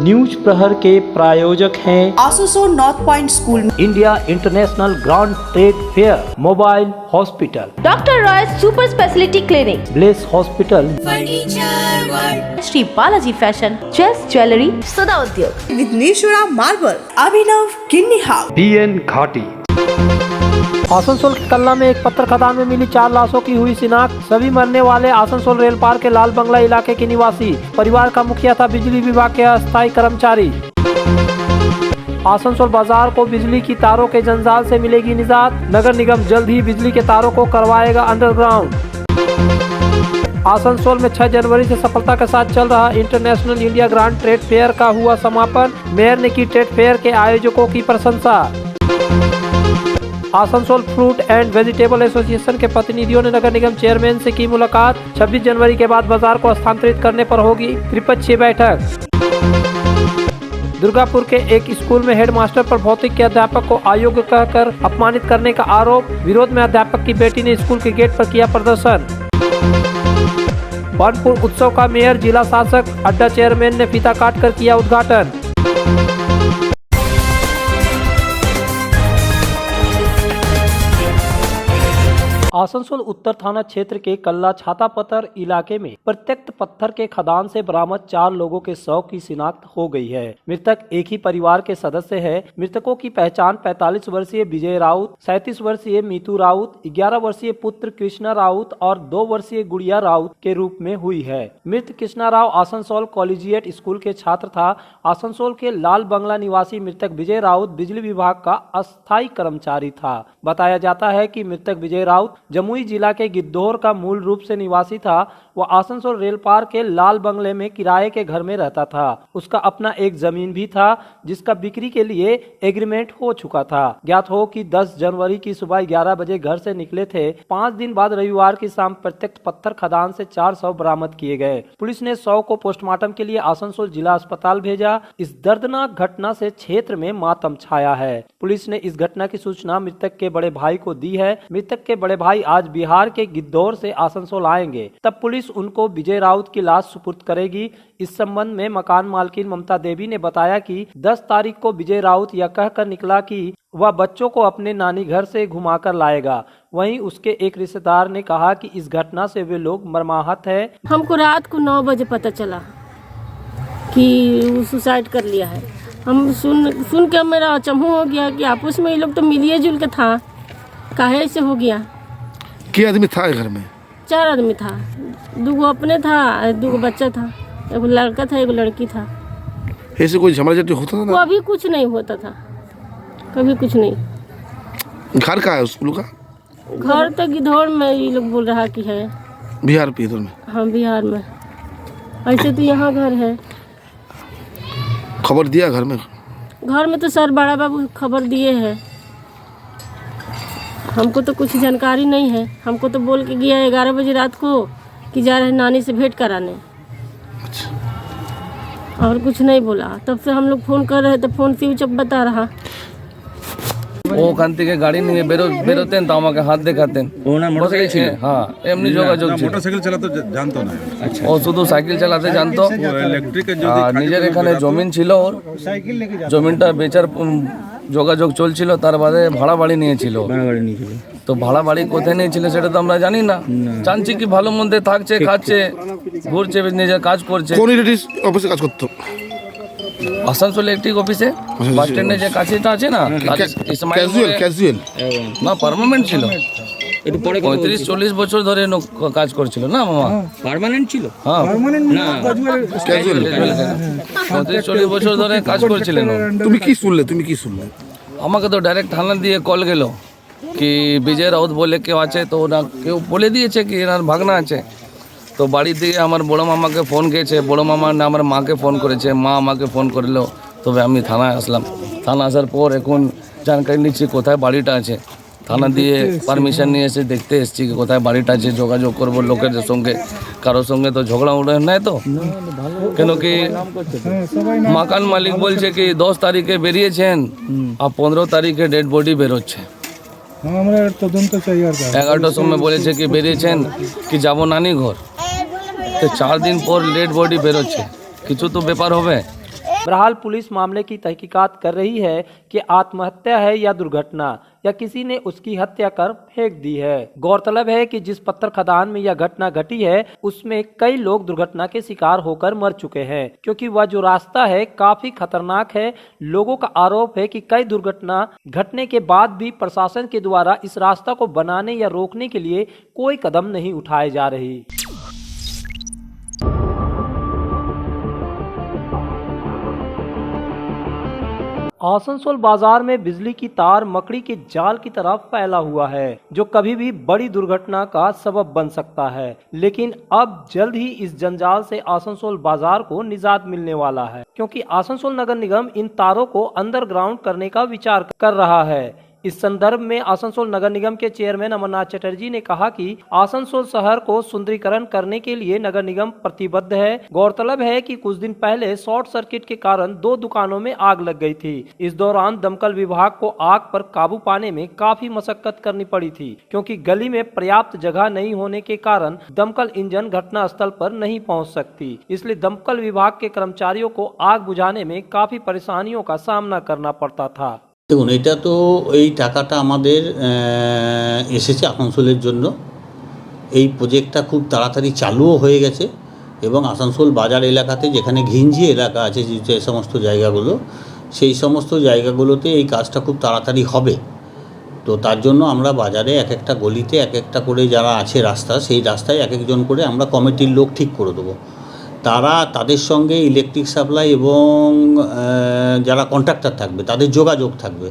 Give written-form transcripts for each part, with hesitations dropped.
News प्रहर के प्रायोजक हैं Asansol north point school, India international grand trade fair, mobile hospital, doctor Roy super speciality clinic, bless hospital, Shri Balaji fashion, chess jewellery, Sada Udyog, Vighneshwara marble, Abhinav Kinni house, BN Ghati. Asansol के कल्ला में एक पत्थर खदान में मिली 4 लाशों की हुई शिनाख्त। सभी मरने वाले आसनसोल रेल पार्क के लाल बंगला इलाके के निवासी। परिवार का मुखिया था बिजली विभाग के अस्थायी कर्मचारी। आसनसोल बाजार को बिजली की तारों के जंजाल से मिलेगी निजात। नगर निगम जल्द ही बिजली के तारों को करवाएगा अंडरग्राउंड। आसनसोल में 6 जनवरी से सफलता के साथ चल रहा international India grand trade fair का हुआ समापन। मेयर ने की ट्रेड फेयर के आयोजकों की प्रशंसा। Asansol fruit and vegetable association के प्रतिनिधियों ने नगर निगम चेयरमैन से की मुलाकात। 26 जनवरी के बाद बाजार को स्थानांतरित करने पर होगी त्रिपक्षीय बैठक। दुर्गापुर के एक स्कूल में हेडमास्टर पर भौतिक के अध्यापक को अयोग्य कहकर अपमानित करने का आरोप। विरोध में अध्यापक की बेटी ने स्कूल के गेट पर किया प्रदर्शन। बनपुर उत्सव का मेयर, जिला शासक, अड्डा चेयरमैन ने फीता काट कर किया उद्घाटन। आसनसोल उत्तर थाना क्षेत्र के कल्ला छातापत्थर इलाके में प्रत्यक्ष पत्थर के खदान से बरामद 4 लोगों के शव की शिनाख्त हो गई है। मृतक एक ही परिवार के सदस्य है। मृतकों की पहचान 45 वर्षीय विजय राउत, 37 वर्षीय मीतू राउत, 11 वर्षीय पुत्र कृष्णा राउत और 2 वर्षीय गुड़िया राउत के रूप में हुई है। मृत कृष्णा राव आसनसोल कॉलेजिएट स्कूल के छात्र था। आसनसोल के लाल बंगला निवासी मृतक विजय राउत बिजली विभाग का अस्थायी कर्मचारी था। बताया जाता है कि मृतक विजय राउत जमुई जिला के गिद्धौर का मूल रूप से निवासी था। वह आसनसोल रेल पार्क के लाल बंगले में किराए के घर में रहता था। उसका अपना एक जमीन भी था जिसका बिक्री के लिए एग्रीमेंट हो चुका था। ज्ञात हो कि 10 जनवरी की सुबह 11 बजे घर से निकले थे। 5 दिन बाद रविवार की शाम प्रत्यक्ष पत्थर खदान से 4 शव बरामद किए गए। पुलिस ने शव को पोस्टमार्टम के लिए आसनसोल जिला अस्पताल भेजा। इस दर्दनाक घटना से क्षेत्र में मातम छाया है। पुलिस ने इस घटना की सूचना मृतक के बड़े भाई को दी है। मृतक के बड़े भाई आज बिहार के गिद्धौर से आसनसोल आएंगे, तब पुलिस उनको विजय राउत की लाश सुपुर्द करेगी। इस संबंध में मकान मालकिन ममता देवी ने बताया कि 10 तारीख को विजय राउत यह कहकर निकला कि वह बच्चों को अपने नानी घर से घुमाकर लाएगा। वहीं उसके एक रिश्तेदार ने कहा कि इस घटना से वे लोग मर्माहत है। हमको रात को 9 बजे पता चला कि वो सुसाइड कर लिया है। हम सुन के मेरा अचंभव हो गया कि आपस में ये लोग तो मिलिए जुल के था, काहे ऐसे हो गया। क्या आदमी था घर में? 4 आदमी था, 2 अपने था, 2 बच्चा था, एक लड़का था, एक लड़की था। ऐसे कोई झगड़ा झंझट होता था ना? कभी कुछ नहीं होता था, कभी कुछ नहीं। घर कहाँ है उस लोग का? घर तो गिद्धौर में ये लोग बोल रहा कि है। बिहार पे इधर में? हाँ बिहार में। ऐसे तो यहाँ घर है। खबर दिया घर में? घर में तो सर बड़ा बाबू खबर दिए हैं। हमको तो कुछ जानकारी नहीं है। हमको तो बोल के गया 11 बजे रात को कि जा रहे नानी से भेंट कराने। अच्छा। और कुछ नहीं बोला। तब से हम लोग फोन कर रहे तो फोन स्विच ऑफ बता रहा। ও ওখান থেকে গাড়ি নিয়ে বেরোতেন তো আমাকে হাত দেখাতেন। ওনার মোটরসাইকেল ছিল? হ্যাঁ, এমনি যোগাযোগ ছিল। মোটরসাইকেল চালাতে জানতো না? আচ্ছা। ও শুধু সাইকেল চালাতে জানতো। ইলেকট্রিকের যদি নিজের এখানে জমিন ছিল, ওর জমিনটা বেচার যোগাযোগ চলছিল। তার বাদে ভাড়া বাড়ি নিয়েছিল। তো ভাড়া বাড়ি কোথায় নিয়েছিল সেটা তো আমরা জানি না। জানছি কি ভালো মন্দে থাকছে, খাচ্ছে, ঘুরছে, নিজের কাজ করছে। কোন অফিসে কাজ করতো? আসানসোল ইলেকট্রিক অফিসে বাস স্ট্যান্ডে যে কাছেটা আছে না, ক্যাজুয়াল না পার্মানেন্ট ছিল। 35-40 বছর ধরে কাজ করছিল না মামা। পার্মানেন্ট ছিল? হ্যাঁ, না ক্যাজুয়াল। 35-40 বছর ধরে কাজ করছিলেন। তুমি কি শুনলে? আমাকে তো ডাইরেক্ট থানা দিয়ে কল গেল কি বিজয় রাউত বলে কেউ আছে। তো ওরা কেউ বলে দিয়েছে কি এনার ভাগনা আছে। তো বাড়ি থেকে আমার বড় মামাকে ফোন গেছে, বড় মামা না আমার মাকে ফোন করেছে, মা আমাকে ফোন করলো। তবে আমি থানায় আসলাম। থানা আসার পর এখন জানকারি নিচ্ছি কোথায় বাড়িটা আছে। থানা দিয়ে পারমিশন নিয়ে এসে দেখতে এসেছি কোথায় বাড়িটা আছে। যোগাযোগ করবো লোকেদের সঙ্গে, কারোর সঙ্গে তো ঝগড়া উড়ে নাই তো। কেন কি মাকান মালিক বলছে কি 10 তারিখে বেরিয়েছেন আর 15 তারিখে ডেড বডি বেরোচ্ছে। 11টার সময় বলেছে কি বেরিয়েছেন কি যাবো নানি ঘর। তো 4 দিন পর ডেড বডি বেরোচ্ছে। কিছু তো ব্যাপার হবে। बहरहाल पुलिस मामले की तहकीकात कर रही है कि आत्महत्या है या दुर्घटना या किसी ने उसकी हत्या कर फेंक दी है। गौरतलब है कि जिस पत्थर खदान में यह घटना घटी है उसमें कई लोग दुर्घटना के शिकार होकर मर चुके हैं, क्योंकि वह जो रास्ता है काफी खतरनाक है। लोगों का आरोप है कि कई दुर्घटना घटने के बाद भी प्रशासन के द्वारा इस रास्ता को बनाने या रोकने के लिए कोई कदम नहीं उठाए जा रही। आसनसोल बाजार में बिजली की तार मकड़ी के जाल की तरह फैला हुआ है, जो कभी भी बड़ी दुर्घटना का सबब बन सकता है। लेकिन अब जल्द ही इस जंजाल से आसनसोल बाजार को निजात मिलने वाला है, क्योंकि आसनसोल नगर निगम इन तारों को अंडरग्राउंड करने का विचार कर रहा है। इस संदर्भ में आसनसोल नगर निगम के चेयरमैन अमरनाथ चटर्जी ने कहा कि आसनसोल शहर को सुंदरीकरण करने के लिए नगर निगम प्रतिबद्ध है। गौरतलब है कि कुछ दिन पहले शॉर्ट सर्किट के कारण 2 दुकानों में आग लग गई थी। इस दौरान दमकल विभाग को आग पर काबू पाने में काफी मशक्कत करनी पड़ी थी, क्योंकि गली में पर्याप्त जगह नहीं होने के कारण दमकल इंजन घटना स्थल पर नहीं पहुंच सकती। इसलिए दमकल विभाग के कर्मचारियों को आग बुझाने में काफी परेशानियों का सामना करना पड़ता था। দেখুন, এটা তো এই টাকাটা আমাদের এসেছে আসানসোলের জন্য। এই প্রজেক্টটা খুব তাড়াতাড়ি চালুও হয়ে গেছে এবং আসানসোল বাজার এলাকাতে যেখানে ঘিঞ্জি এলাকা আছে, যে সমস্ত জায়গাগুলো, সেই সমস্ত জায়গাগুলোতে এই কাজটা খুব তাড়াতাড়ি হবে। তো তার জন্য আমরা বাজারে এক একটা গলিতে এক একটা করে যারা আছে রাস্তা, সেই রাস্তায় এক একজন করে আমরা কমিটির লোক ঠিক করে দেবো। তারা তাদের সঙ্গে ইলেকট্রিক সাপ্লাই এবং যারা কন্ট্রাক্টর থাকবে তাদের যোগাযোগ থাকবে।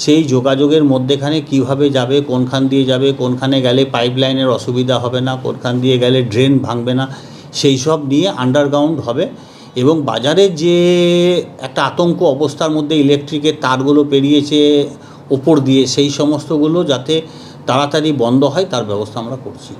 সেই যোগাযোগের মধ্যেখানে কিভাবে যাবে, কোনখান দিয়ে যাবে, কোনখানে গেলে পাইপ লাইনের অসুবিধা হবে না, কোনখান দিয়ে গেলে ড্রেন ভাঙবে না, সেই সব নিয়ে আন্ডারগ্রাউন্ড হবে। এবং বাজারের যে একটা আতঙ্ক অবস্থার মধ্যে ইলেকট্রিকের তারগুলো পেরিয়েছে ওপর দিয়ে, সেই সমস্তগুলো যাতে তাড়াতাড়ি বন্ধ হয় তার ব্যবস্থা আমরা করছি।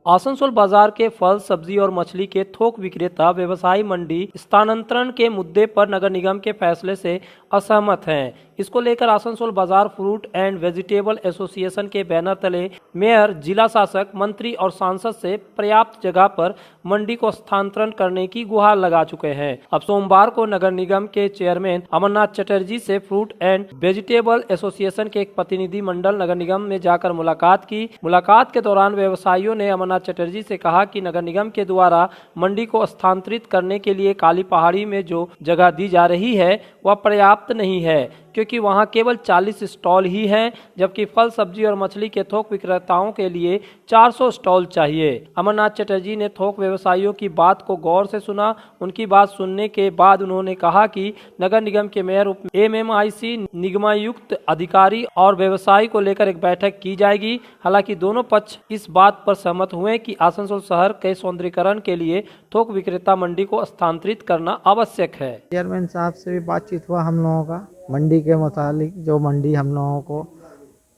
आसनसोल बाजार के फल, सब्जी और मछली के थोक विक्रेता व्यवसायी मंडी स्थानांतरण के मुद्दे पर नगर निगम के फैसले से असहमत हैं। इसको लेकर आसनसोल बाजार फ्रूट एंड वेजिटेबल एसोसिएशन के बैनर तले मेयर, जिला शासक, मंत्री और सांसद से पर्याप्त जगह पर मंडी को स्थानांतरण करने की गुहार लगा चुके हैं। अब सोमवार को नगर निगम के चेयरमैन अमरनाथ चटर्जी से फ्रूट एंड वेजिटेबल एसोसिएशन के एक प्रतिनिधि मंडल नगर निगम में जाकर मुलाकात की। मुलाकात के दौरान व्यवसायियों ने अमरनाथ चटर्जी से कहा कि नगर निगम के द्वारा मंडी को स्थानांतरित करने के लिए काली पहाड़ी में जो जगह दी जा रही है वह पर्याप्त नहीं है, क्योंकि वहां केवल 40 स्टॉल ही हैं, जबकि फल, सब्जी और मछली के थोक विक्रेताओं के लिए 400 स्टॉल चाहिए। अमरनाथ चटर्जी ने थोक व्यवसायियों की बात को गौर से सुना। उनकी बात सुनने के बाद उन्होंने कहा कि नगर निगम के मेयर, MMIC, निगमायुक्त अधिकारी और व्यवसायी को लेकर एक बैठक की जाएगी। हालांकि दोनों पक्ष इस बात पर सहमत हुए कि आसनसोल शहर के सौंदर्यीकरण के लिए थोक विक्रेता मंडी को स्थानांतरित करना आवश्यक है। चेयरमैन साहब से भी बातचीत हुआ हम लोगों का मंडी के मुतालिक, जो मंडी हम लोगों को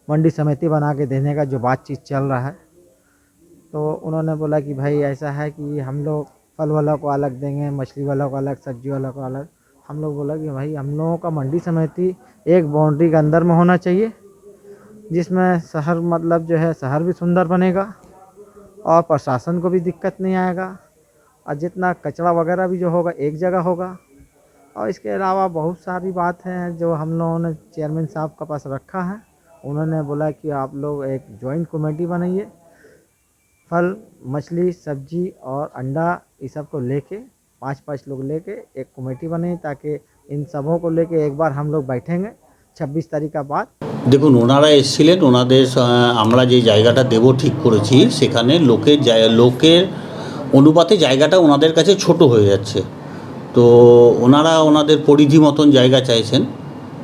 मंडी समिति बना के देने का जो बातचीत चल रहा है, तो उन्होंने बोला कि भाई ऐसा है कि हम लोग फल वाला को अलग देंगे, मछली वाला को अलग, सब्जी वाला को अलग। हम लोग बोला कि भाई हम लोगों का मंडी समिति एक बाउंड्री के अंदर में होना चाहिए, जिसमें शहर मतलब जो है शहर भी सुंदर बनेगा और प्रशासन को भी दिक्कत नहीं आएगा, और जितना कचरा वगैरह भी जो होगा एक जगह होगा। और इसके अलावा बहुत सारी बात हैं जो हम लोगों ने चेयरमैन साहब के पास रखा है। उन्होंने बोला कि आप लोग एक जॉइंट कमेटी बनाइए, फल, मछली, सब्जी और अंडा इस सब को लेके 5-5 लोग लेके एक कमेटी बनाइए, ताकि इन सबों को लेके एक बार हम लोग बैठेंगे 26 तारीख का बाद। দেখুন, ওনারা এসেছিলেন, ওনাদের আমরা যে জায়গাটা দেব ঠিক করেছি সেখানে লোকের অনুপাতে জায়গাটা ওনাদের কাছে ছোট হয়ে যাচ্ছে। তো ওনারা ওনাদের পরিধি মতন জায়গা চাইছেন।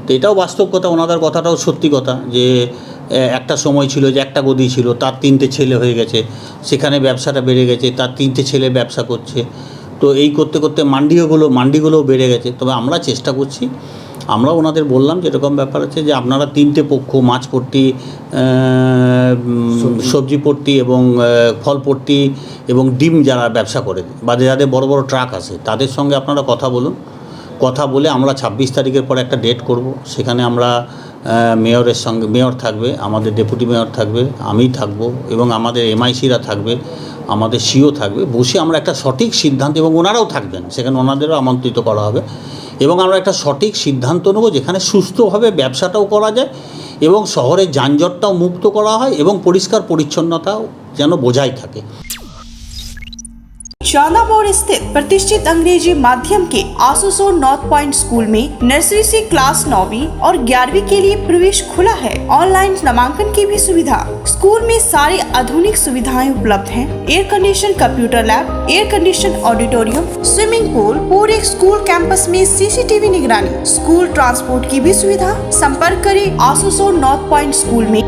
তো এটাও বাস্তব কথা, ওনাদের কথাটাও সত্যি কথা যে একটা সময় ছিল যে একটা গদি ছিল, তার 3টে ছেলে হয়ে গেছে, সেখানে ব্যবসাটা বেড়ে গেছে, তার 3টে ছেলে ব্যবসা করছে। তো এই করতে করতে মান্ডিগুলোও বেড়ে গেছে। তবে আমরা চেষ্টা করছি, আমরা ওনাদের বললাম যেরকম ব্যাপার আছে যে আপনারা 3টে পক্ষ, মাছ পট্টি, সবজি পট্টি এবং ফল পট্টি এবং ডিম যারা ব্যবসা করে বা যাদের বড় বড় ট্রাক আছে তাদের সঙ্গে আপনারা কথা বলুন। কথা বলে আমরা 26 তারিখের পর একটা ডেট করব, সেখানে আমরা মেয়রের সঙ্গে, মেয়র থাকবে, আমাদের ডেপুটি মেয়র থাকবে, আমি থাকব এবং আমাদের এমআইসিরা থাকবে, আমাদের সিও থাকবে, বসে আমরা একটা সঠিক সিদ্ধান্ত, এবং ওনারাও থাকবেন সেখানে, ওনাদেরও আমন্ত্রিত করা হবে, এবং আমরা একটা সঠিক সিদ্ধান্ত নেব যেখানে সুস্থভাবে ব্যবসাটাও করা যায় এবং শহরের যানজটটাও মুক্ত করা হয় এবং পরিষ্কার পরিচ্ছন্নতাও যেন বজায় থাকে। चांदा मोड़ स्थित प्रतिष्ठित अंग्रेजी माध्यम के आसनसोल नॉर्थ पॉइंट स्कूल में नर्सरी से क्लास 9वीं और 11वीं के लिए प्रवेश खुला है। ऑनलाइन नामांकन की भी सुविधा। स्कूल में सारी आधुनिक सुविधाएं उपलब्ध हैं। Air condition computer lab, air condition auditorium, swimming pool, पूरे स्कूल कैंपस में सीसीटीवी निगरानी, स्कूल ट्रांसपोर्ट की भी सुविधा। संपर्क करें आसनसोल नॉर्थ पॉइंट स्कूल में।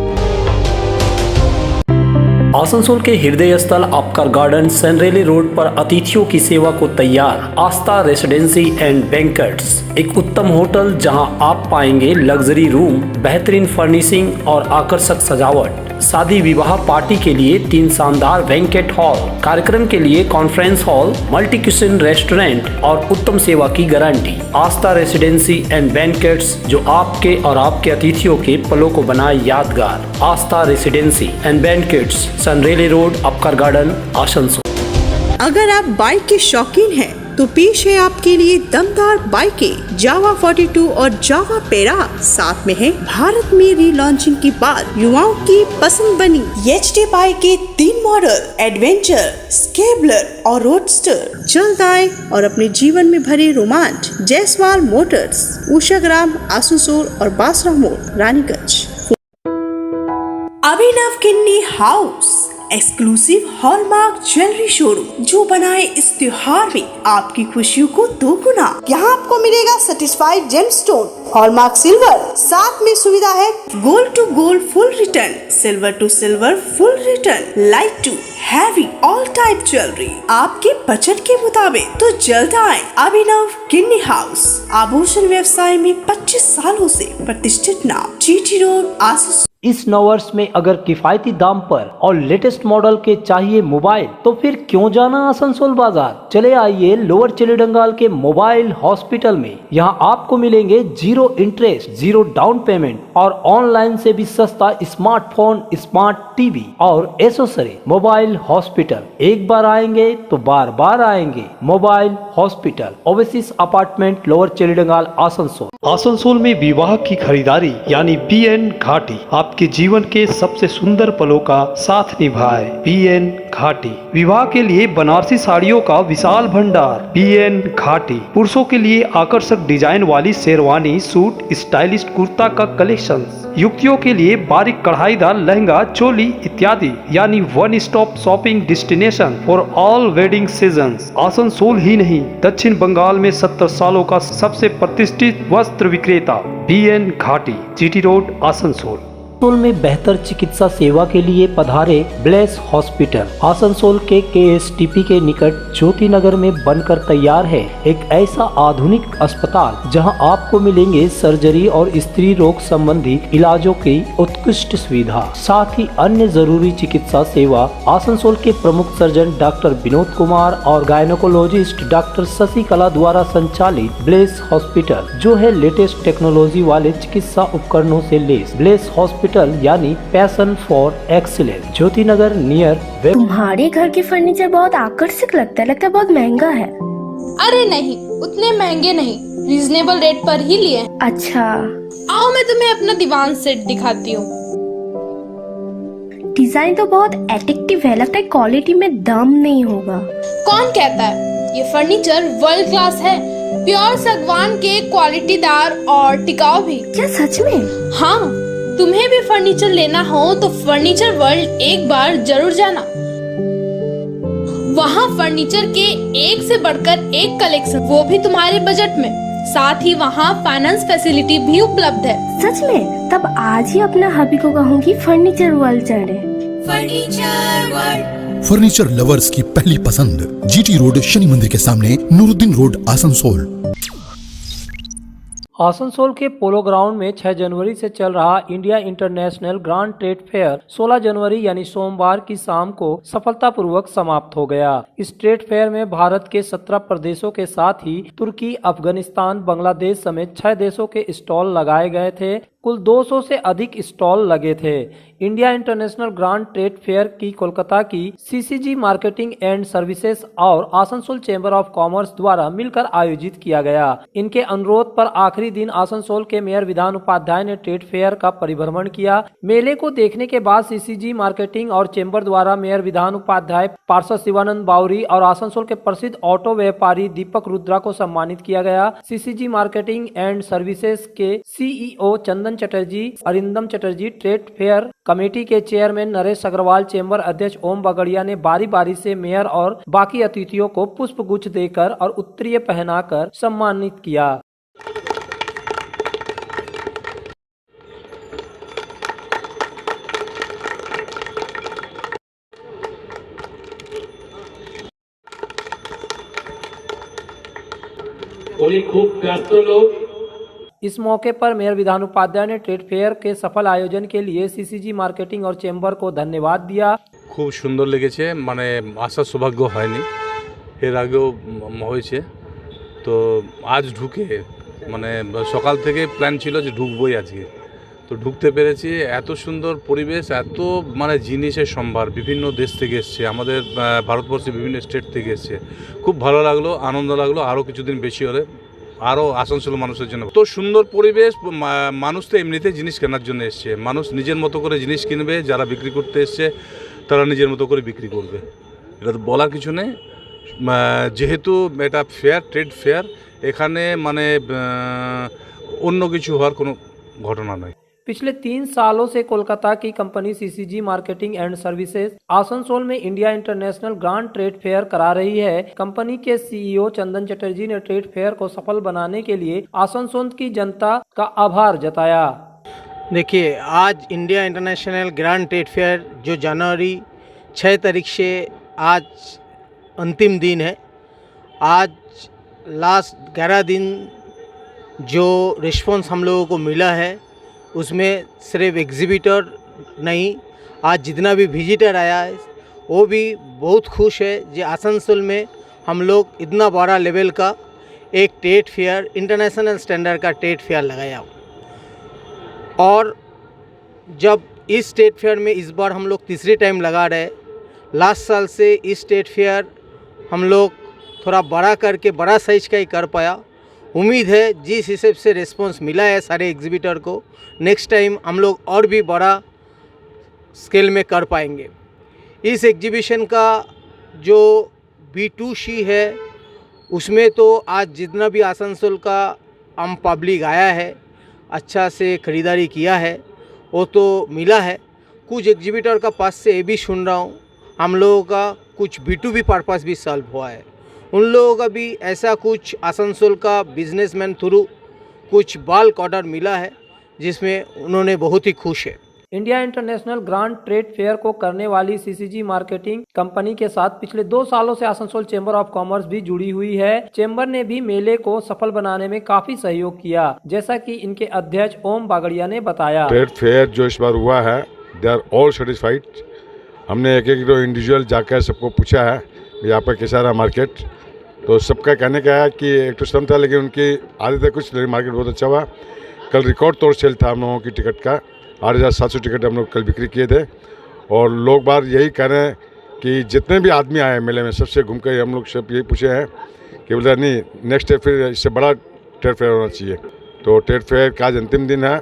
आसनसोल के हृदय स्थल अपकर गार्डन सनरेली रोड पर अतिथियों की सेवा को तैयार आस्था रेसिडेंसी एंड बैंक्वेट्स, एक उत्तम होटल जहां आप पाएंगे लग्जरी रूम, बेहतरीन फर्निशिंग और आकर्षक सजावट। शादी विवाह पार्टी के लिए 3 शानदार बैंक्वेट हॉल, कार्यक्रम के लिए conference hall, multi kitchen restaurant और उत्तम सेवा की guarantee. Aastha residency and banquets, जो आपके और आपके अतिथियों के पलों को बनाए यादगार। Aastha residency and banquets, Senraleigh road, Upkar garden, Asansol. अगर आप बाइक के शौकीन हैं तो पेश है आपके लिए दमदार बाइकें जावा 42 और जावा पेरा। साथ में है भारत में रीलॉन्चिंग के बाद युवाओं की पसंद बनी HD बाइक के 3 मॉडल, एडवेंचर, स्केबलर और रोडस्टर। जल्द आए और अपने जीवन में भरे रोमांच। जयसवाल मोटर्स, उषाग्राम, आसनसोल और बासरा मोड़, Raniganj. Abhinav Kinni house, exclusive hallmark jewellery showroom जो बनाए इस त्योहार में आपकी खुशियों को दोगुना। यहाँ आपको मिलेगा सर्टिफाइड जेमस्टोन, हॉलमार्क सिल्वर, साथ में सुविधा है gold to gold full return, silver to silver full return, light to heavy all type jewellery आपके बजट के मुताबिक। तो जल्द आए अभिनव किन्नी हाउस, आभूषण व्यवसाय में 25 सालों से प्रतिष्ठित नाम, GT रोड, आसनसोल। इस नववर्ष में अगर किफायती दाम पर और लेटेस्ट मॉडल के चाहिए मोबाइल तो फिर क्यों जाना आसनसोल बाजार। चले आइए लोअर चिलीडंगाल के मोबाइल हॉस्पिटल में। यहाँ आपको मिलेंगे 0 इंटरेस्ट, 0 डाउन पेमेंट और ऑनलाइन से भी सस्ता स्मार्टफोन, स्मार्ट टीवी और एसेसरी। मोबाइल हॉस्पिटल, एक बार आएंगे तो बार बार आएंगे। Mobile hospital, Oasis apartment, lower Chelidanga, Asansol. Asansol में विवाह की खरीदारी यानी BN घाटी आपके जीवन के सबसे सुंदर पलों का साथ निभाए। BN घाटी विवाह के लिए बनारसी साड़ियों का विशाल भंडार। BN घाटी पुरुषों के लिए आकर्षक डिजाइन वाली शेरवानी, सूट, स्टाइलिश कुर्ता का कलेक्शन, युवतियों के लिए बारीक कढ़ाईदार लहंगा, चोली इत्यादि, यानी one stop shopping destination for all wedding seasons. Asansol ही नहीं, दक्षिण बंगाल में 70 सालों का सबसे प्रतिष्ठित वस्त्र विक्रेता BN घाटी, GT रोड, आसनसोल। आसनसोल में बेहतर चिकित्सा सेवा के लिए पधारे ब्लेस हॉस्पिटल। आसनसोल के KSTP के निकट ज्योति नगर में बनकर तैयार है एक ऐसा आधुनिक अस्पताल जहां आपको मिलेंगे सर्जरी और स्त्री रोग संबंधी इलाजों की उत्कृष्ट सुविधा, साथ ही अन्य जरूरी चिकित्सा सेवा। आसनसोल के प्रमुख सर्जन डॉक्टर विनोद कुमार और गायनोकोलॉजिस्ट डॉक्टर शशिकला द्वारा संचालित ब्लेस हॉस्पिटल, जो है लेटेस्ट टेक्नोलॉजी वाले चिकित्सा उपकरणों से लेस। ब्लेस हॉस्पिटल यानी passion for excellence, Jyoti Nagar near. तुम्हारे घर के फर्नीचर बहुत आकर्षक लगता है बहुत महंगा है। अरे नहीं, उतने महंगे नहीं, रीजनेबल रेट पर ही लिए। अच्छा, आओ मैं तुम्हें अपना दीवान सेट दिखाती हूँ। डिजाइन तो बहुत एट्रैक्टिव है, लगता है क्वालिटी में दम नहीं होगा। कौन कहता है? ये फर्नीचर वर्ल्ड क्लास है, प्योर सागवान के, क्वालिटीदार और टिकाऊ भी। क्या सच में? हाँ, तुम्हें भी फर्नीचर लेना हो तो फर्नीचर वर्ल्ड एक बार जरूर जाना। वहाँ फर्नीचर के एक से बढ़कर एक कलेक्शन, वो भी तुम्हारे बजट में। साथ ही वहाँ फाइनेंस फैसिलिटी भी उपलब्ध है। सच में? तब आज ही अपना हबी को कहूँगी फर्नीचर वर्ल्ड चले। फर्नीचर वर्ल्ड, फर्नीचर लवर्स की पहली पसंद, GT रोड, शनि मंदिर के सामने, नूरुद्दीन रोड, आसनसोल। आसनसोल के पोलो ग्राउंड में 6 जनवरी से चल रहा India international grand trade fair 16 जनवरी यानी सोमवार की शाम को सफलतापूर्वक समाप्त हो गया। इस ट्रेड फेयर में भारत के 17 प्रदेशों के साथ ही तुर्की, अफगानिस्तान, बांग्लादेश समेत 6 देशों के स्टॉल लगाए गए थे। कुल 200 से अधिक स्टॉल लगे थे। India international grand trade fair की कोलकाता की सीसीजी मार्केटिंग एंड सर्विसेज और आसनसोल चैम्बर ऑफ कॉमर्स द्वारा मिलकर आयोजित किया गया। इनके अनुरोध पर आखिरी दिन आसनसोल के मेयर विधान उपाध्याय ने ट्रेड फेयर का परिभ्रमण किया। मेले को देखने के बाद सीसीजी मार्केटिंग और चैम्बर द्वारा मेयर विधान उपाध्याय, पार्षद शिवानंद बावरी और आसनसोल के प्रसिद्ध ऑटो व्यापारी दीपक रुद्रा को सम्मानित किया गया। सीसीजी मार्केटिंग एंड सर्विसेज के CEO Chandan Chatterjee, Arindam Chatterjee, trade fair committee के चेयरमैन नरेश अग्रवाल, चैम्बर अध्यक्ष ओम बगड़िया ने बारी बारी से मेयर और बाकी अतिथियों को पुष्प गुच्छ देकर और उत्तरीय पहनाकर सम्मानित किया। खूब व्यस्त लोग। इस मौके पर मेयर विधान उपाध्याय ने ट्रेड फेयर के सफल आयोजन के लिए सीसीजी मार्केटिंग और चैम्बर को धन्यवाद दिया। खूब सुंदर लेगेছে, মানে আসার সৌভাগ্য হয়নি, এর আগেও হয়েছে। তো আজ ঢুকে মানে সকাল থেকে প্ল্যান ছিল যে ঢুকবই আজকে, তো ঢুকতে পেরেছি। এত সুন্দর পরিবেশ, এত মানে জিনিসের সম্ভার, বিভিন্ন দেশ থেকে এসছে, আমাদের ভারতবর্ষের বিভিন্ন স্টেট থেকে এসছে। খুব ভালো লাগলো, আনন্দ লাগলো। আরও কিছুদিন বেশি হলে আরও আসানসোল মানুষের জন্য তো সুন্দর পরিবেশ। মানুষ তো এমনিতে জিনিস কেনার জন্য এসছে, মানুষ নিজের মতো করে জিনিস কিনবে, যারা বিক্রি করতে এসছে তারা নিজের মতো করে বিক্রি করবে, এটা তো বলার কিছু নেই। যেহেতু এটা ফেয়ার, ট্রেড ফেয়ার, এখানে মানে অন্য কিছু হওয়ার কোনো ঘটনা নয়। पिछले 3 सालों से कोलकाता की company CCG marketing and services Asansol में India international grand trade fair करा रही है। कंपनी के सीईओ चंदन चटर्जी ने ट्रेड फेयर को सफल बनाने के लिए आसनसोल की जनता का आभार जताया। देखिए, आज India international grand trade fair जो जनवरी 6 तारीख से आज अंतिम दिन है। आज लास्ट 11 दिन जो रिस्पॉन्स हम लोगों को मिला है उसमें सिर्फ एग्जीबिटर नहीं, आज जितना भी विजिटर आया है वो भी बहुत खुश है कि आसनसोल में हम लोग इतना बड़ा लेवल का एक ट्रेड फेयर, इंटरनेशनल स्टैंडर्ड का ट्रेड फेयर लगाया। और जब इस ट्रेड फेयर में इस बार हम लोग तीसरी टाइम लगा रहे, लास्ट साल से इस ट्रेड फेयर हम लोग थोड़ा बड़ा करके बड़ा साइज का ही कर पाया। उम्मीद है जिस हिसाब से रिस्पॉन्स मिला है सारे एग्जीबिटर को, नेक्स्ट टाइम हम लोग और भी बड़ा स्केल में कर पाएंगे। इस एग्जीबिशन का जो B2C है उसमें तो आज जितना भी आसनसोल का आम पब्लिक आया है, अच्छा से ख़रीदारी किया है, वो तो मिला है। कुछ एग्जीबिटर का पास से ये भी सुन रहा हूँ हम लोगों का कुछ B2B पर्पस भी सॉल्व हुआ है। उन लोगों का भी ऐसा कुछ आसनसोल का बिजनेसमैन थ्रू कुछ बल्क ऑर्डर मिला है जिसमें उन्होंने बहुत ही खुश है। India international grand trade fair को करने वाली सीसीजी मार्केटिंग कंपनी के साथ पिछले 2 सालों से आसनसोल चैम्बर ऑफ कॉमर्स भी जुड़ी हुई है। चैम्बर ने भी मेले को सफल बनाने में काफी सहयोग किया, जैसा कि इनके अध्यक्ष ओम बागड़िया ने बताया। ट्रेड फेयर जो इस बार हुआ है, दे आर ऑल सेटिस्फाइड। हमने एक इंडिविजुअल जाकर सबको पूछा है यहाँ पर कैसा रहा मार्केट, तो सबका कहने का है कि एक तो सम था, लेकिन उनकी आधे तक कुछ मार्केट बहुत अच्छा हुआ। कल रिकॉर्ड तोड़ सेल था हम लोगों की टिकट का, 8,700 टिकट हम लोग कल बिक्री किए थे। और लोग बार यही कह रहे हैं कि जितने भी आदमी आए मेले में, सबसे घूम कर हम लोग सब यही पूछे हैं कि बोलते नहीं नेक्स्ट डे फिर इससे बड़ा ट्रेड फेयर होना चाहिए। तो ट्रेड फेयर का आज अंतिम दिन है,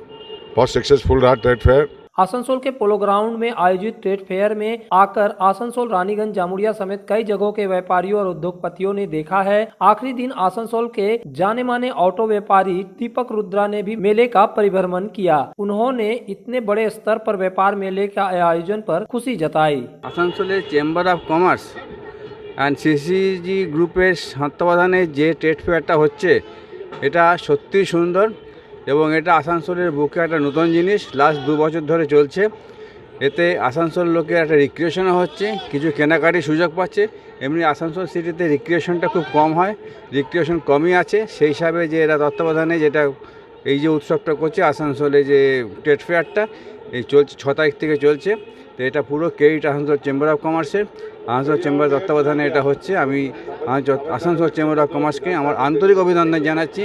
बहुत सक्सेसफुल रहा ट्रेड फेयर। आसनसोल के पोलो ग्राउंड में आयोजित ट्रेड फेयर में आकर आसनसोल, रानीगंज, जामुड़िया समेत कई जगहों के व्यापारियों और उद्योगपतियों ने देखा है। आखिरी दिन आसनसोल के जाने माने ऑटो व्यापारी दीपक रुद्रा ने भी मेले का परिभ्रमण किया। उन्होंने इतने बड़े स्तर पर व्यापार मेले का आयोजन पर खुशी जताई। Asansol chamber of commerce and CCG ग्रुपेर तत्त्वावधाने जे ट्रेड फेयरটা হচ্ছে এটা সত্যি সুন্দর এবং এটা আসানসোলের বুকে একটা নতুন জিনিস লাস্ট 2 বছর ধরে চলছে। এতে আসানসোল লোকের একটা রিক্রিয়েশনও হচ্ছে, কিছু কেনাকাটির সুযোগ পাচ্ছে। এমনি আসানসোল সিটিতে রিক্রিয়েশনটা খুব কম হয়, রিক্রিয়েশন কমই আছে। সেই হিসাবে যে এরা তত্ত্বাবধানে যেটা এই যে উৎসবটা করছে আসানসোলে যে ট্রেড ফেয়ারটা এই চলছে 6 তারিখ থেকে চলছে, তো এটা পুরো ক্রেডিট আসানসোল চেম্বার অফ কমার্সের, আসানসোল চেম্বার তত্ত্বাবধানে এটা হচ্ছে। আমি আসানসোল চেম্বার অফ কমার্সকে আমার আন্তরিক অভিনন্দন জানাচ্ছি।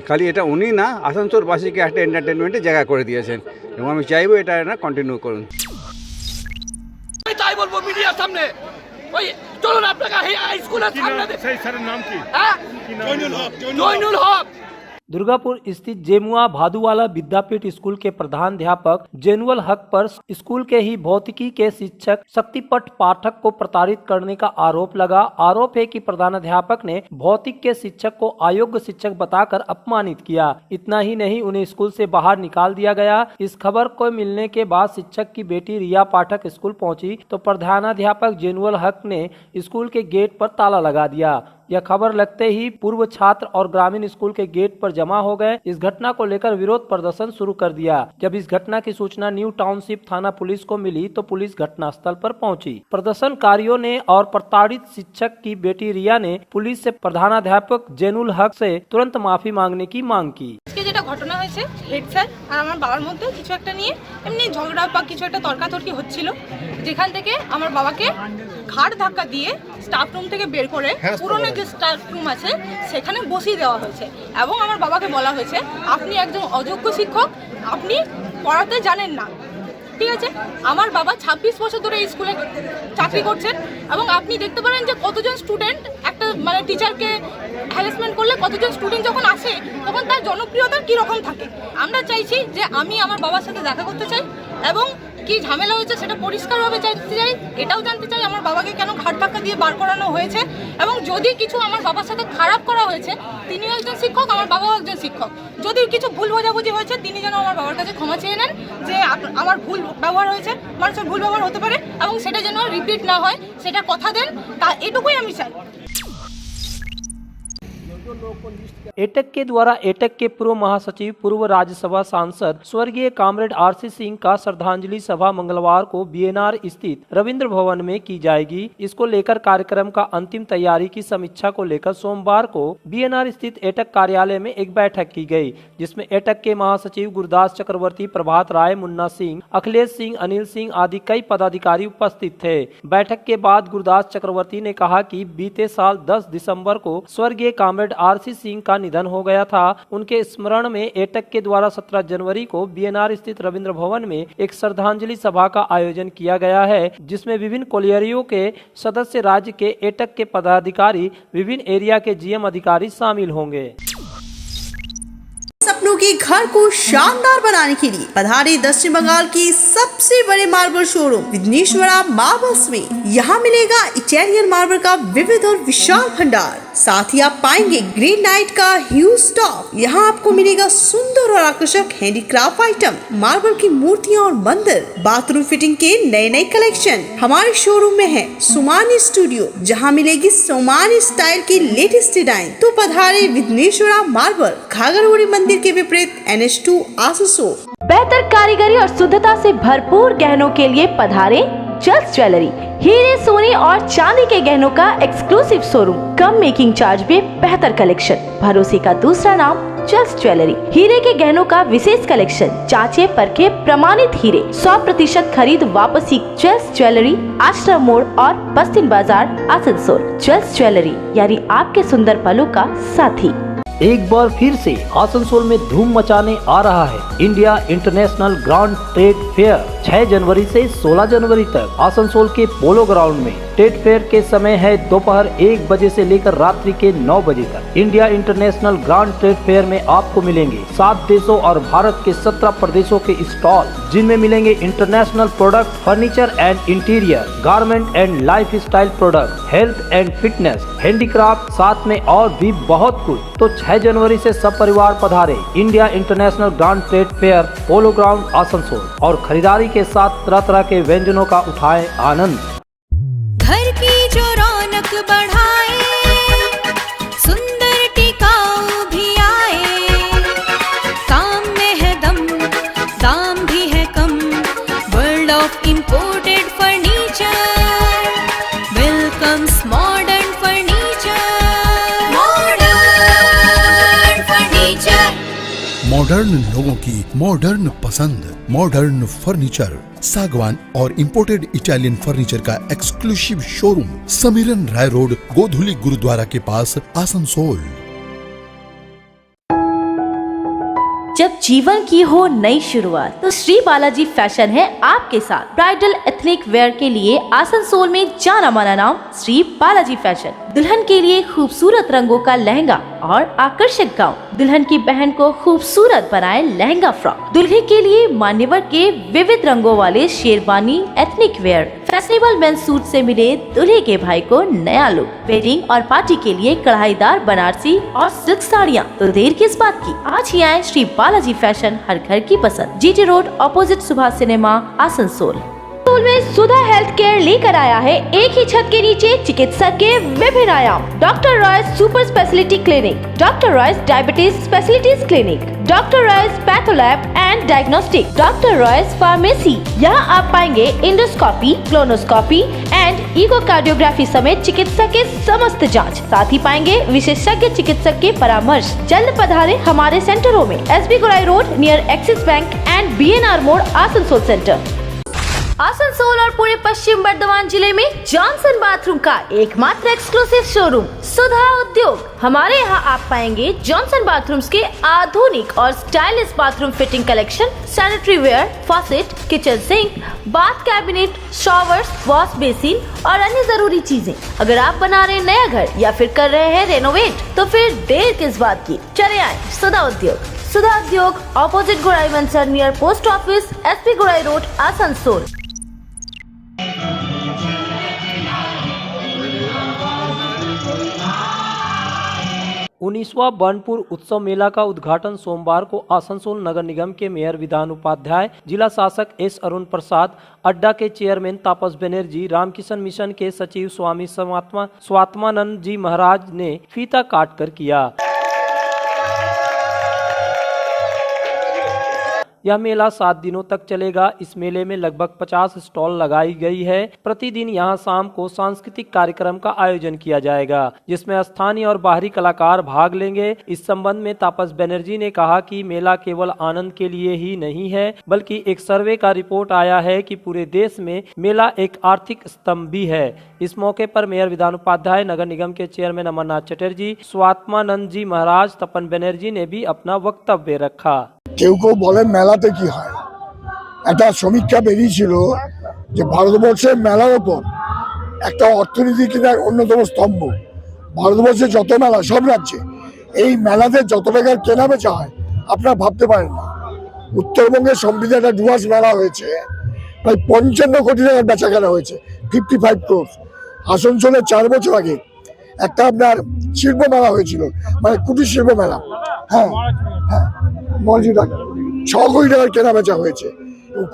খালি এটা উনি না, আসানসোলবাসীকে একটা এন্টারটেনমেন্টের জায়গা করে দিয়েছেন এবং আমি চাইবো এটা কন্টিনিউ করুন। তাই বলবো মিডিয়ার সামনে, ওই চলুন আপনাকে স্কুলের সামনে সেই স্যারের নাম কি? জয়নুল হক। दुर्गापुर स्थित जेमुआ भादुवाला विद्यापीठ स्कूल के प्रधानाध्यापक जैनुल हक पर स्कूल के ही भौतिकी के शिक्षक शक्तिपट पाठक को प्रताड़ित करने का आरोप लगा। आरोप है कि प्रधानाध्यापक ने भौतिक के शिक्षक को अयोग्य शिक्षक बताकर अपमानित किया। इतना ही नहीं, उन्हें स्कूल से बाहर निकाल दिया गया। इस खबर को मिलने के बाद शिक्षक की बेटी रिया पाठक स्कूल पहुंची तो प्रधानाध्यापक जैनुल हक ने स्कूल के गेट पर ताला लगा दिया। यह खबर लगते ही पूर्व छात्र और ग्रामीण स्कूल के गेट पर जमा हो गए। इस घटना को लेकर विरोध प्रदर्शन शुरू कर दिया। जब इस घटना की सूचना न्यू टाउनशिप थाना पुलिस को मिली तो पुलिस घटनास्थल पर पहुंची। प्रदर्शनकारियों ने और प्रताड़ित शिक्षक की बेटी रिया ने पुलिस से प्रधानाध्यापक जैनुल हक से तुरंत माफी मांगने की मांग की। যেটা ঘটনা হয়েছে, হেড স্যার আর আমার বাবার মধ্যে কিছু একটা নিয়ে এমনি ঝগড়া বা কিছু একটা তর্কাতর্কি হচ্ছিল, যেখান থেকে আমার বাবাকে ঘাড় ধাক্কা দিয়ে স্টাফ রুম থেকে বের করে পুরনো যে স্টাফ রুম আছে সেখানে বসিয়ে দেওয়া হয়েছে এবং আমার বাবাকে বলা হয়েছে আপনি একজন অযোগ্য শিক্ষক, আপনি পড়াতে জানেন না। ঠিক আছে, আমার বাবা 26 বছর ধরে এই স্কুলে চাকরি করছেন এবং আপনি দেখতে পারেন যে কতজন স্টুডেন্ট একটা মানে টিচারকে হ্যারাসমেন্ট করলে কতজন স্টুডেন্ট যখন আসে তখন তার জনপ্রিয়তা কীরকম থাকে। আমরা চাইছি যে আমি আমার বাবার সাথে দেখা করতে চাই এবং কি ঝামেলা হয়েছে সেটা পরিষ্কারভাবে জানতে চাই। এটাও জানতে চাই আমার বাবাকে কেন ঘাট ধাক্কা দিয়ে বার করানো হয়েছে এবং যদি কিছু আমার বাবার সাথে খারাপ করা হয়েছে, তিনিও একজন শিক্ষক, আমার বাবাও একজন শিক্ষক, যদি কিছু ভুল বোঝাবুঝি হয়েছে তিনি যেন আমার বাবার কাছে ক্ষমা চেয়ে নেন যে আমার ভুল ব্যবহার হয়েছে, মানুষের ভুল ব্যবহার হতে পারে এবং সেটা যেন রিপিট না হয় সেটা কথা দেন, তা এটুকুই আমি চাই। एटक के द्वारा एटक के पूर्व महासचिव पूर्व राज्यसभा सांसद स्वर्गीय कॉमरेड आरसी सिंह का श्रद्धांजलि सभा मंगलवार को बीएनआर स्थित रविंद्र भवन में की जाएगी। इसको लेकर कार्यक्रम का अंतिम तैयारी की समीक्षा को लेकर सोमवार को बीएनआर स्थित एटक कार्यालय में एक बैठक की गई, जिसमें एटक के महासचिव गुरदास चक्रवर्ती, प्रभात राय, मुन्ना सिंह, अखिलेश सिंह, अनिल सिंह आदि कई पदाधिकारी उपस्थित थे। बैठक के बाद गुरदास चक्रवर्ती ने कहा कि बीते साल 10 दिसंबर को स्वर्गीय कॉमरेड आरसी सिंह का निधन हो गया था। उनके स्मरण में एटक के द्वारा 17 जनवरी को बीएनआर स्थित रविंद्र भवन में एक श्रद्धांजलि सभा का आयोजन किया गया है, जिसमें विभिन्न कॉलेजियों के सदस्य, राज्य के एटक के पदाधिकारी, विभिन्न एरिया के जीएम अधिकारी शामिल होंगे। सपनों के घर को शानदार बनाने के लिए पधारे दक्षिण बंगाल की सबसे बड़े मार्बल शोरूम विघ्नेश्वरा मार्बल्स में। यहाँ मिलेगा इटालियन मार्बल का विविध और विशाल भंडार, साथ ही आप पाएंगे ग्रेनाइट का ह्यूज स्टॉक। यहाँ आपको मिलेगा सुंदर और आकर्षक हैंडीक्राफ्ट आइटम, मार्बल की मूर्तियाँ और मंदिर, बाथरूम फिटिंग के नए नए कलेक्शन। हमारे शोरूम में है सोमानी स्टूडियो, जहाँ मिलेगी सोमानी स्टाइल की लेटेस्ट डिजाइन। तो पधारे विघ्नेश्वरा मार्बल, घाघरगुड़ी मंदिर के विपरीत NH2 आसनसोल। बेहतर कारीगरी और शुद्धता से भरपूर गहनों के लिए पधारे जल्स ज्वेलरी। हीरे, सोने और चांदी के गहनों का एक्सक्लूसिव शोरूम, कम मेकिंग चार्ज में बेहतर कलेक्शन, भरोसे का दूसरा नाम जल्स ज्वेलरी। हीरे के गहनों का विशेष कलेक्शन, जांचे परखे प्रमाणित हीरे, 100% खरीद वापसी। जल्स ज्वेलरी, आश्रम मोड़ और बस्तिन बाजार, आसनसोल। जल्स ज्वेलरी यानी आपके सुंदर पलों का साथी। एक बार फिर से आसनसोल में धूम मचाने आ रहा है India international grand trade fair. 6 जनवरी से 16 जनवरी तक आसनसोल के पोलो ग्राउंड में ट्रेड फेयर के समय है दोपहर 1 बजे से लेकर रात्रि के 9 बजे तक। India international grand trade fair में आपको मिलेंगे 7 देशों और भारत के 17 प्रदेशों के स्टॉल, जिनमें मिलेंगे international product, furniture and interior, garment and life style product, health and fitness, handicraft, साथ में और भी बहुत कुछ। तो 6 जनवरी से सब परिवार पधारे India international grand trade fair, polo ground, Asansol, और खरीदारी के साथ तरह तरह के व्यंजनों का उठाएं आनंद। घर की जो रौनक बढ़ाए, सुंदर टिकाऊ भी आए, काम में है दम, दाम भी है कम, world of imported furniture, welcomes modern furniture, modern furniture. Modern लोगों की मॉडर्न पसंद, मॉडर्न फर्नीचर, सागवान और इंपोर्टेड इटालियन फर्नीचर का exclusive showroom, Samiran Roy road, Godhuli gurudwara के पास, आसनसोल। जब जीवन की हो नई शुरुआत तो श्री बालाजी फैशन है आपके साथ। ब्राइडल एथनिक वेयर के लिए आसनसोल में जाना माना नाम श्री बालाजी फैशन। दुल्हन के लिए खूबसूरत रंगों का लहंगा और आकर्षक गाउन, दुल्हन की बहन को खूबसूरत बनाए लहंगा फ्रॉक, दुल्हे के लिए मान्यवर के विविध रंगों वाले sherwani ethnic wear, fashionable men's suit से मिले दूल्हे के भाई को नया लुक, वेडिंग और पार्टी के लिए कढ़ाईदार बनारसी और सिल्क साड़ियाँ। तो देर किस बात की, आज ही आए श्री बालाजी फैशन, हर घर की पसंद, GT road opposite Subhash cinema, Asansol. में सुधा हेल्थ केयर लेकर आया है एक ही छत के नीचे चिकित्सक के विभिन्न आयाम। Doctor Royce super speciality clinic, doctor Royce diabetes specialities clinic, doctor Royce patholab and diagnostic, doctor Royce pharmacy. यहाँ आप पाएंगे इंडोस्कोपी, क्लोनोस्कोपी एंड इकोकार्डियोग्राफी समेत चिकित्सा के समस्त जांच। साथ ही पाएंगे विशेषज्ञ चिकित्सक के परामर्श। जल्द पधारे हमारे सेंटरों में, SB Gorai road near axis bank and BNR मोड़, आसनसोल सेंटर। आसनसोल और पूरे पश्चिम बर्धमान जिले में जॉनसन बाथरूम का एकमात्र एक्सक्लूसिव शोरूम सुधा उद्योग। हमारे यहाँ आप पाएंगे जॉनसन बाथरूम्स के आधुनिक और stylish bathroom fitting collection, sanitary wear, faucet, kitchen sink, bath cabinet, showers, wash basin और अन्य जरूरी चीजें। अगर आप बना रहे हैं नया घर या फिर कर रहे हैं रेनोवेट, तो फिर देर किस बात की, चले आए सुधा उद्योग। सुधा उद्योग ऑपोजिट गोराई मंसर नियर पोस्ट ऑफिस, SP गोराई रोड, आसनसोल। 19वां बनपुर उत्सव मेला का उद्घाटन सोमवार को आसनसोल नगर निगम के मेयर विधान उपाध्याय, जिला शासक S अरुण प्रसाद, अड्डा के चेयरमैन तापस बनर्जी, रामकिशन मिशन के सचिव स्वामी स्वात्मानंद जी महाराज ने फीता काट कर किया। यह मेला 7 दिनों तक चलेगा। इस मेले में लगभग 50 स्टॉल लगाई गई है। प्रतिदिन यहां शाम को सांस्कृतिक कार्यक्रम का आयोजन किया जाएगा, जिसमें स्थानीय और बाहरी कलाकार भाग लेंगे। इस संबंध में तापस बनर्जी ने कहा कि मेला केवल आनंद के लिए ही नहीं है, बल्कि एक सर्वे का रिपोर्ट आया है कि पूरे देश में मेला एक आर्थिक स्तंभ भी है। इस मौके पर मेयर विधान उपाध्याय, नगर निगम के चेयरमैन अमरनाथ चटर्जी, स्वात्मानंद जी महाराज, तपन बनर्जी ने भी अपना वक्तव्य रखा। কেউ কেউ বলে মেলাতে কি হয়, একটা সমীক্ষা বেরিয়েছিল যে ভারতবর্ষের মেলার ওপর একটা অর্থনীতি কিনা অন্যতম স্তম্ভ। ভারতবর্ষে যত মেলা, সব রাজ্যে এই মেলাতে যত টাকার কেনা বেচা হয় আপনারা ভাবতে পারেন না। উত্তরবঙ্গের সম্প্রতি একটা ডুয়ার্স মেলা হয়েছে, প্রায় 55 কোটি টাকার বেচা কেনা হয়েছে, 55 crore। আসানসোলে 4 বছর আগে একটা আপনার শিল্প মেলা হয়েছিল, মানে কুটির শিল্প মেলা, হ্যাঁ হ্যাঁ, মসজিদে 6 কোটি টাকার কেনা বেচা হয়েছে।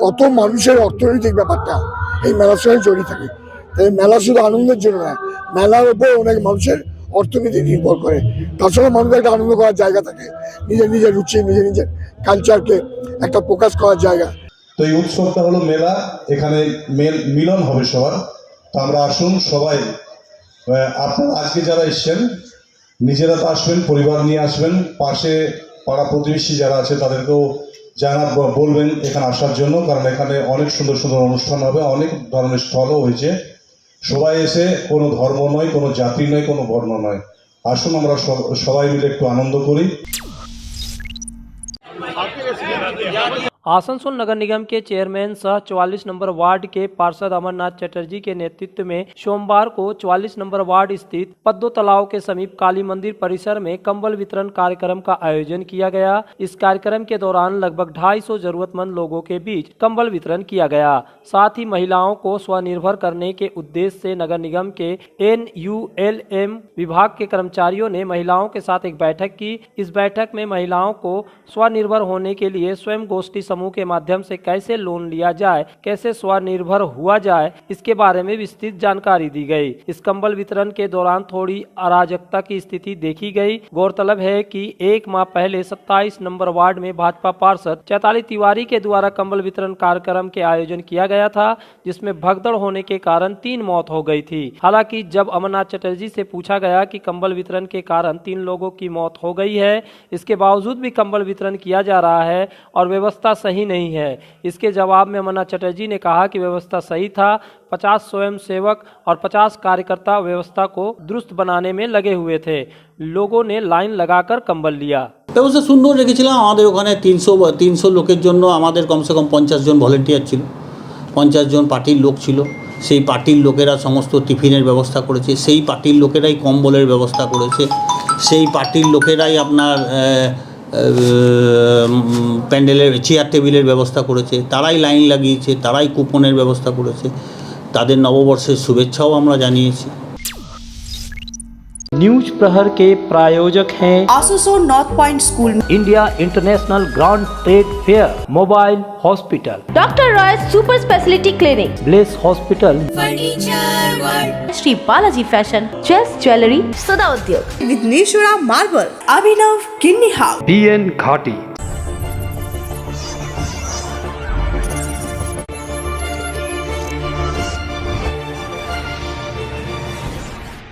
কত মানুষের অর্থনৈতিক ব্যাপারটা এই মেলার সঙ্গে জড়িয়ে থাকে। তাই মেলা শুধু আনন্দের জন্য নয়, মেলার উপর অনেক মানুষের অর্থনীতি নির্ভর করে। তার সঙ্গে মানুষের একটা আনন্দ করার জায়গা থাকে, নিজের নিজের রুচি, নিজের নিজের কালচারকে একটা প্রকাশ করার জায়গা। তো এই উৎসবটা হলো মেলা, এখানে মিলন হবে সবার। তো আমরা আসুন সবাই, আপনারা আজকে যারা এসছেন নিজেরা তো আসবেন, পরিবার নিয়ে আসবেন, পাশে পাড়া প্রতিবেশী যারা আছে তাদেরকেও বলবেন এখানে আসার জন্য, কারণ এখানে অনেক সুন্দর সুন্দর অনুষ্ঠান হবে, অনেক ধরনের স্টলও হয়েছে। সবাই এসে কোনো ধর্ম নয়, কোনো জাতি নয়, কোনো বর্ণ নয়, আসুন আমরা সবাই মিলে একটু আনন্দ করি। आसनसोल नगर निगम के चेयरमैन सह 44 नंबर वार्ड के पार्षद अमरनाथ चटर्जी के नेतृत्व में सोमवार को 44 नंबर वार्ड स्थित पद्दो तालाब के समीप काली मंदिर परिसर में कंबल वितरण कार्यक्रम का आयोजन किया गया। इस कार्यक्रम के दौरान लगभग 250 जरूरतमंद लोगों के बीच कंबल वितरण किया गया। साथ ही महिलाओं को स्वनिर्भर करने के उद्देश्य से नगर निगम के NULM विभाग के कर्मचारियों ने महिलाओं के साथ एक बैठक की। इस बैठक में महिलाओं को स्वनिर्भर होने के लिए स्वयं गोष्ठी समूह के माध्यम से कैसे लोन लिया जाए, कैसे स्वनिर्भर हुआ जाए, इसके बारे में विस्तृत जानकारी दी गई। इस कंबल वितरण के दौरान थोड़ी अराजकता की स्थिति देखी गई। गौरतलब है कि एक माह पहले 27 नंबर वार्ड में भाजपा पार्षद चैताली तिवारी के द्वारा कंबल वितरण कार्यक्रम के आयोजन किया गया था, जिसमें भगदड़ होने के कारण 3 मौत हो गई थी। हालांकि जब अमरनाथ चटर्जी से पूछा गया कि कंबल वितरण के कारण 3 लोगों की मौत हो गई है, इसके बावजूद भी कंबल वितरण किया जा रहा है और व्यवस्था सही नहीं है, इसके जवाब में अमरनाथ चटर्जी ने कहा कि व्यवस्था सही था। 50 स्वयंसेवक और 50 कार्यकर्ता व्यवस्था को दुरुस्त बनाने में लगे हुए थे। लोगों ने लाइन लगाकर कंबल लिया। ব্যবস্থা সুন্দর রেখেছিলাম। আমাদের ওখানে 300 লোকের জন্য আমাদের কমসে কম 50 জন ভলেন্টিয়ার ছিল, 50 জন পার্টির লোক ছিল। সেই পার্টির লোকেরা সমস্ত টিফিনের ব্যবস্থা করেছে, সেই পার্টির লোকেরাই কম্বলের ব্যবস্থা করেছে, সেই পার্টির লোকেরাই আপনার প্যান্ডেলের চেয়ার টেবিলের ব্যবস্থা করেছে, তারাই লাইন লাগিয়েছে, তারাই কুপনের ব্যবস্থা করেছে। তাদের নববর্ষের শুভেচ্ছাও আমরা জানিয়েছি। न्यूज प्रहर के प्रायोजक हैं Asansol north point school, India international grand trade fair, mobile hospital, doctor Roy super speciality clinic, bless hospital, furniture world, Shri Balaji fashion, जेस jewellery, Sada Udyog, Vighneshwara marble, Abhinav Kinni house, BN घाटी,